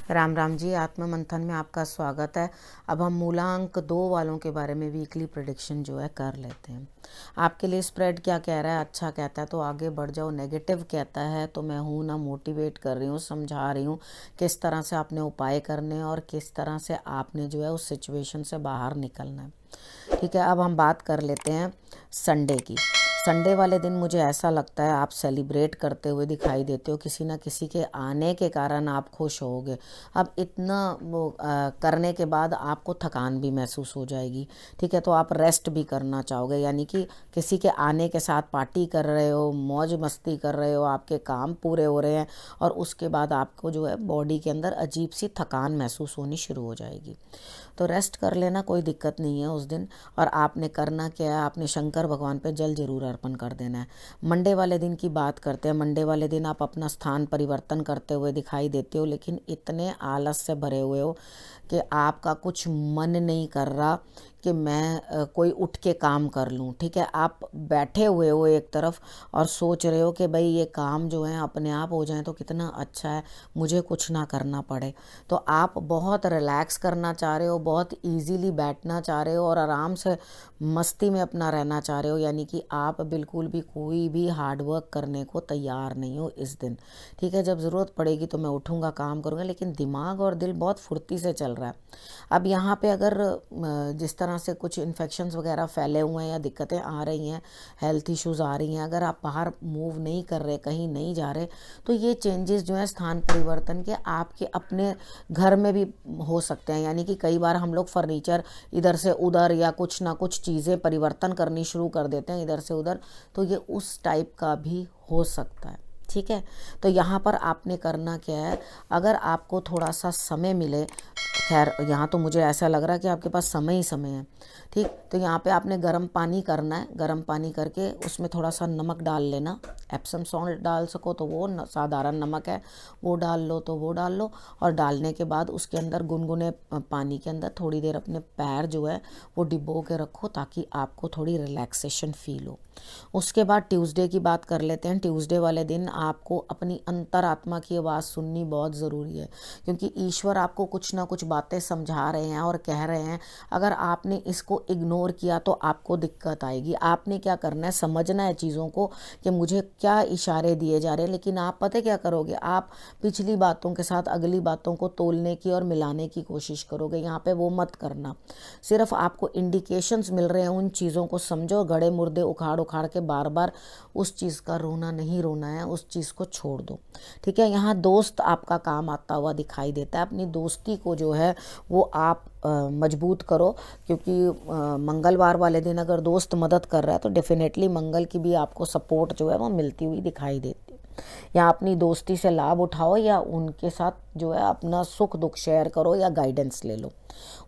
राम राम जी। आत्म मंथन में आपका स्वागत है। अब हम मूलांक 2 वालों के बारे में वीकली प्रेडिक्शन जो है कर लेते हैं। आपके लिए स्प्रेड क्या कह रहा है? अच्छा कहता है तो आगे बढ़ जाओ, नेगेटिव कहता है तो मैं हूँ ना मोटिवेट कर रही हूँ, समझा रही हूँ किस तरह से आपने उपाय करने हैं और किस तरह से आपने जो है उस सिचुएशन से बाहर निकलना है। ठीक है, अब हम बात कर लेते हैं संडे की। संडे वाले दिन मुझे ऐसा लगता है आप सेलिब्रेट करते हुए दिखाई देते हो, किसी ना किसी के आने के कारण आप खुश होगे। अब इतना करने के बाद आपको थकान भी महसूस हो जाएगी। ठीक है, तो आप रेस्ट भी करना चाहोगे, यानी कि किसी के आने के साथ पार्टी कर रहे हो, मौज मस्ती कर रहे हो, आपके काम पूरे हो रहे हैं और उसके बाद आपको जो है बॉडी के अंदर अजीब सी थकान महसूस होनी शुरू हो जाएगी। तो रेस्ट कर लेना, कोई दिक्कत नहीं है उस दिन। और आपने करना क्या है, आपने शंकर भगवान पे जल जरूर अर्पण कर देना है। मंडे वाले दिन की बात करते हैं। मंडे वाले दिन आप अपना स्थान परिवर्तन करते हुए दिखाई देते हो, लेकिन इतने आलस से भरे हुए हो कि आपका कुछ मन नहीं कर रहा कि मैं कोई उठ के काम कर लूँ। ठीक है, आप बैठे हुए हो एक तरफ और सोच रहे हो कि भाई ये काम जो है अपने आप हो जाए तो कितना अच्छा है, मुझे कुछ ना करना पड़े। तो आप बहुत रिलैक्स करना चाह रहे हो, बहुत इजीली बैठना चाह रहे हो और आराम से मस्ती में अपना रहना चाह रहे हो, यानी कि आप बिल्कुल भी कोई भी हार्ड वर्क करने को तैयार नहीं हो इस दिन। ठीक है, जब ज़रूरत पड़ेगी तो मैं उठूँगा, काम करूँगा, लेकिन दिमाग और दिल बहुत फुर्ती से चल रहा है। अब यहाँ पे अगर जिस तरह से कुछ इन्फेक्शंस वगैरह फैले हुए हैं या दिक्कतें आ रही हैं, हेल्थ इश्यूज़ आ रही हैं, अगर आप बाहर मूव नहीं कर रहे, कहीं नहीं जा रहे, तो ये चेंजेस जो हैं स्थान परिवर्तन के आपके अपने घर में भी हो सकते हैं। यानी कि कई बार हम लोग फर्नीचर इधर से उधर या कुछ ना कुछ चीज़ें परिवर्तन करनी शुरू कर देते हैं इधर से उधर, तो ये उस टाइप का भी हो सकता है। ठीक है, तो यहाँ पर आपने करना क्या है, अगर आपको थोड़ा सा समय मिले, खैर यहाँ तो मुझे ऐसा लग रहा है कि आपके पास समय ही समय है। ठीक, तो यहाँ पे आपने गर्म पानी करना है। गर्म पानी करके उसमें थोड़ा सा नमक डाल लेना, एप्सम सॉल्ट डाल सको तो वो, साधारण नमक है वो डाल लो तो वो डाल लो। और डालने के बाद उसके अंदर गुनगुने पानी के अंदर थोड़ी देर अपने पैर जो है वो डिबो के रखो, ताकि आपको थोड़ी रिलैक्सेशन फील हो। उसके बाद ट्यूसडे की बात कर लेते हैं। ट्यूसडे वाले दिन आपको अपनी अंतरात्मा की आवाज़ सुननी बहुत ज़रूरी है, क्योंकि ईश्वर आपको कुछ ना कुछ बातें समझा रहे हैं और कह रहे हैं। अगर आपने इसको इग्नोर किया तो आपको दिक्कत आएगी। आपने क्या करना है, समझना है चीज़ों को कि मुझे क्या इशारे दिए जा रहे हैं, लेकिन आप पता क्या करोगे, आप पिछली बातों के साथ अगली बातों को तोलने की और मिलाने की कोशिश करोगे। यहाँ पे वो मत करना। सिर्फ आपको इंडिकेशंस मिल रहे हैं, उन चीज़ों को समझो। गड़े मुर्दे उखाड़ उखाड़ के बार बार उस चीज़ का रोना नहीं रोना है, उस चीज़ को छोड़ दो। ठीक है, यहाँ दोस्त आपका काम आता हुआ दिखाई देता है। अपनी दोस्ती को जो है वो आप मजबूत करो, क्योंकि मंगलवार वाले दिन अगर दोस्त मदद कर रहा है तो डेफिनेटली मंगल की भी आपको सपोर्ट जो है वो मिलती हुई दिखाई देती है। या अपनी दोस्ती से लाभ उठाओ या उनके साथ जो है अपना सुख दुख शेयर करो या गाइडेंस ले लो।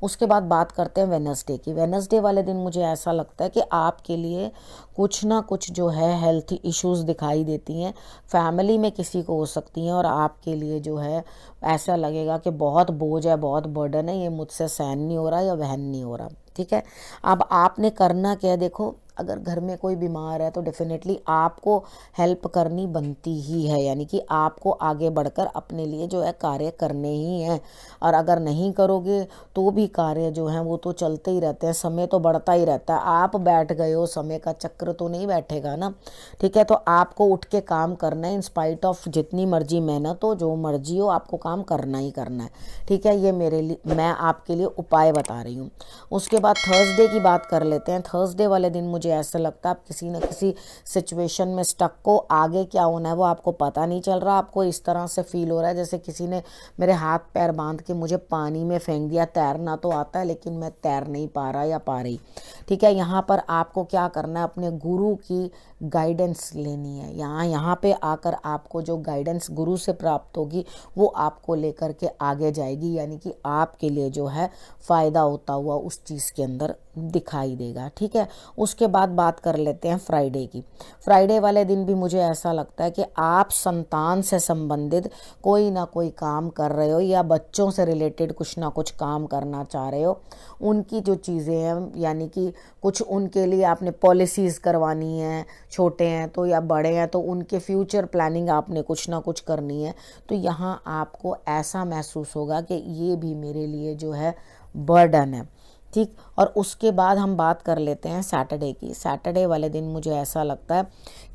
उसके बाद बात करते हैं वेडनेसडे की। वेडनेसडे वाले दिन मुझे ऐसा लगता है कि आपके लिए कुछ ना कुछ जो है हेल्थ इश्यूज दिखाई देती हैं, फैमिली में किसी को हो सकती हैं, और आपके लिए जो है ऐसा लगेगा कि बहुत बोझ है, बहुत बर्डन है, ये मुझसे सहन नहीं हो रहा या वहन नहीं हो रहा। ठीक है, अब आपने करना क्या है, देखो अगर घर में कोई बीमार है तो डेफिनेटली आपको हेल्प करनी बनती ही है, यानी कि आपको आगे बढ़कर अपने लिए जो है कार्य करने ही हैं। और अगर नहीं करोगे तो भी कार्य जो हैं वो तो चलते ही रहते हैं, समय तो बढ़ता ही रहता है। आप बैठ गए हो, समय का चक्र तो नहीं बैठेगा ना। ठीक है, तो आपको उठ के काम करना है, इंस्पाइट ऑफ जितनी मर्जी मेहनत हो, जो मर्जी हो, आपको काम करना ही करना है। ठीक है, ये मेरे लिए, मैं आपके लिए उपाय बता रही हूँ। उसके बाद थर्सडे की बात कर लेते हैं। थर्सडे वाले दिन मुझे ऐसा लगता है आप किसी न किसी सिचुएशन में स्टक को, आगे क्या होना है वो आपको पता नहीं चल रहा। आपको इस तरह से फील हो रहा है जैसे किसी ने मेरे हाथ पैर बांध के मुझे पानी में फेंक दिया। तैरना तो आता है लेकिन मैं तैर नहीं पा रहा या पा रही। ठीक है, यहाँ पर आपको क्या करना है, अपने गुरु की गाइडेंस लेनी है। यहाँ पे आकर आपको जो गाइडेंस गुरु से प्राप्त होगी वो आपको लेकर के आगे जाएगी, यानी कि आपके लिए जो है फ़ायदा होता हुआ उस चीज़ के अंदर दिखाई देगा। ठीक है, उसके बाद बात कर लेते हैं फ्राइडे की। फ्राइडे वाले दिन भी मुझे ऐसा लगता है कि आप संतान से संबंधित कोई ना कोई काम कर रहे हो या बच्चों से रिलेटेड कुछ ना कुछ काम करना चाह रहे हो। उनकी जो चीज़ें हैं, यानी कि कुछ उनके लिए आपने पॉलिसीज़ करवानी है, छोटे हैं तो या बड़े हैं तो उनके फ्यूचर प्लानिंग आपने कुछ ना कुछ करनी है। तो यहाँ आपको ऐसा महसूस होगा कि ये भी मेरे लिए जो है बर्डन है। ठीक, और उसके बाद हम बात कर लेते हैं सैटरडे की। सैटरडे वाले दिन मुझे ऐसा लगता है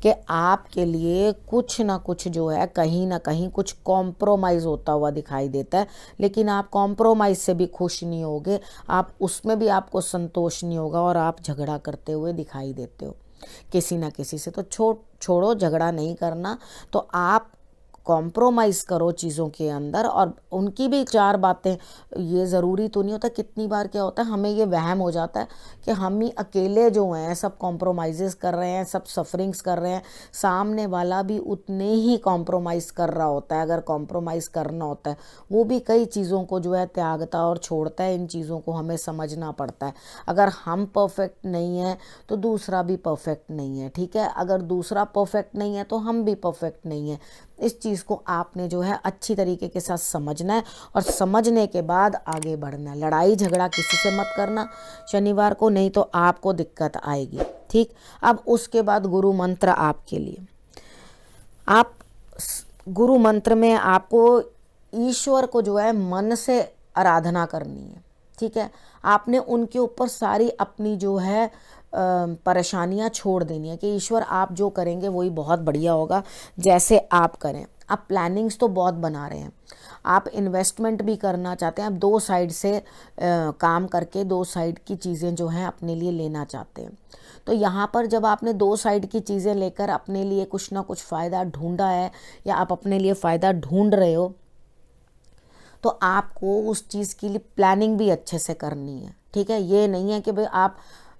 कि आपके लिए कुछ ना कुछ जो है कहीं ना कहीं कुछ कॉम्प्रोमाइज़ होता हुआ दिखाई देता है, लेकिन आप कॉम्प्रोमाइज़ से भी खुश नहीं होगे, आप उसमें भी आपको संतोष नहीं होगा और आप झगड़ा करते हुए दिखाई देते हो किसी ना किसी से। तो छोड़ो, झगड़ा नहीं करना, तो आप कॉम्प्रोमाइज़ करो चीज़ों के अंदर और उनकी भी चार बातें। ये ज़रूरी तो नहीं होता, कितनी बार क्या होता है हमें ये वहम हो जाता है कि हम ही अकेले जो हैं सब कॉम्प्रोमाइज़ कर रहे हैं, सब सफरिंग्स कर रहे हैं, सामने वाला भी उतने ही कॉम्प्रोमाइज़ कर रहा होता है। अगर कॉम्प्रोमाइज़ करना होता है वो भी कई चीज़ों को जो है त्यागता और छोड़ता है। इन चीज़ों को हमें समझना पड़ता है। अगर हम परफेक्ट नहीं हैं तो दूसरा भी परफेक्ट नहीं है। ठीक है, अगर दूसरा परफेक्ट नहीं है तो हम भी परफेक्ट नहीं है। इस चीज़ को आपने जो है अच्छी तरीके के साथ समझना है और समझने के बाद आगे बढ़ना है। लड़ाई झगड़ा किसी से मत करना शनिवार को, नहीं तो आपको दिक्कत आएगी। ठीक, अब उसके बाद गुरु मंत्र आपके लिए। आप गुरु मंत्र में आपको ईश्वर को जो है मन से आराधना करनी है। ठीक है, आपने उनके ऊपर सारी अपनी जो है परेशानियां छोड़ देनी है कि ईश्वर आप जो करेंगे वही बहुत बढ़िया होगा, जैसे आप करें। आप प्लानिंग्स तो बहुत बना रहे हैं, आप इन्वेस्टमेंट भी करना चाहते हैं, आप दो साइड से काम करके दो साइड की चीज़ें जो हैं अपने लिए लेना चाहते हैं। तो यहाँ पर जब आपने दो साइड की चीज़ें लेकर अपने लिए कुछ ना कुछ फ़ायदा ढूंढा है या आप अपने लिए फ़ायदा ढूंढ रहे हो, तो आपको उस चीज़ के लिए प्लानिंग भी अच्छे से करनी है। ठीक है, ये नहीं है कि भाई आप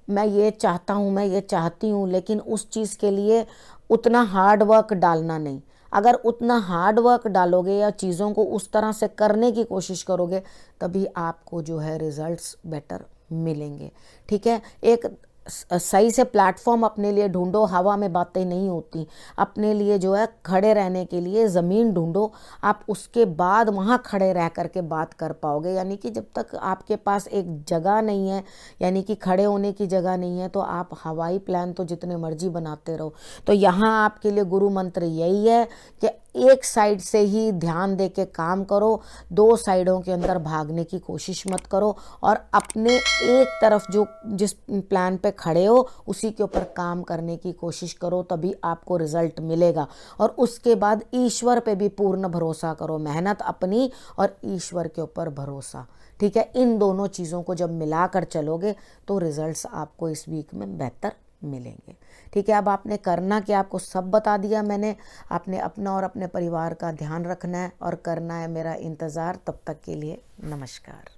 मैं ये चाहता हूँ, मैं ये चाहती हूँ, लेकिन उस चीज़ के लिए उतना हार्ड वर्क डालना नहीं। अगर उतना हार्ड वर्क डालोगे या चीज़ों को उस तरह से करने की कोशिश करोगे तभी आपको जो है रिजल्ट्स बेटर मिलेंगे। ठीक है, एक सही से प्लेटफॉर्म अपने लिए ढूंढो। हवा में बातें नहीं होती, अपने लिए जो है खड़े रहने के लिए ज़मीन ढूंढो। आप उसके बाद वहाँ खड़े रह कर के बात कर पाओगे। यानी कि जब तक आपके पास एक जगह नहीं है, यानी कि खड़े होने की जगह नहीं है, तो आप हवाई प्लान तो जितने मर्जी बनाते रहो। तो यहाँ आपके लिए गुरु मंत्र यही है कि एक साइड से ही ध्यान दे के काम करो, दो साइडों के अंदर भागने की कोशिश मत करो और अपने एक तरफ जो जिस प्लान पे खड़े हो उसी के ऊपर काम करने की कोशिश करो, तभी आपको रिजल्ट मिलेगा। और उसके बाद ईश्वर पे भी पूर्ण भरोसा करो, मेहनत अपनी और ईश्वर के ऊपर भरोसा। ठीक है, इन दोनों चीज़ों को जब मिलाकर चलोगे तो रिजल्ट्स आपको इस वीक में बेहतर मिलेंगे। ठीक है, अब आपने करना कि आपको सब बता दिया मैंने। आपने अपना और अपने परिवार का ध्यान रखना है और करना है मेरा इंतज़ार। तब तक के लिए नमस्कार।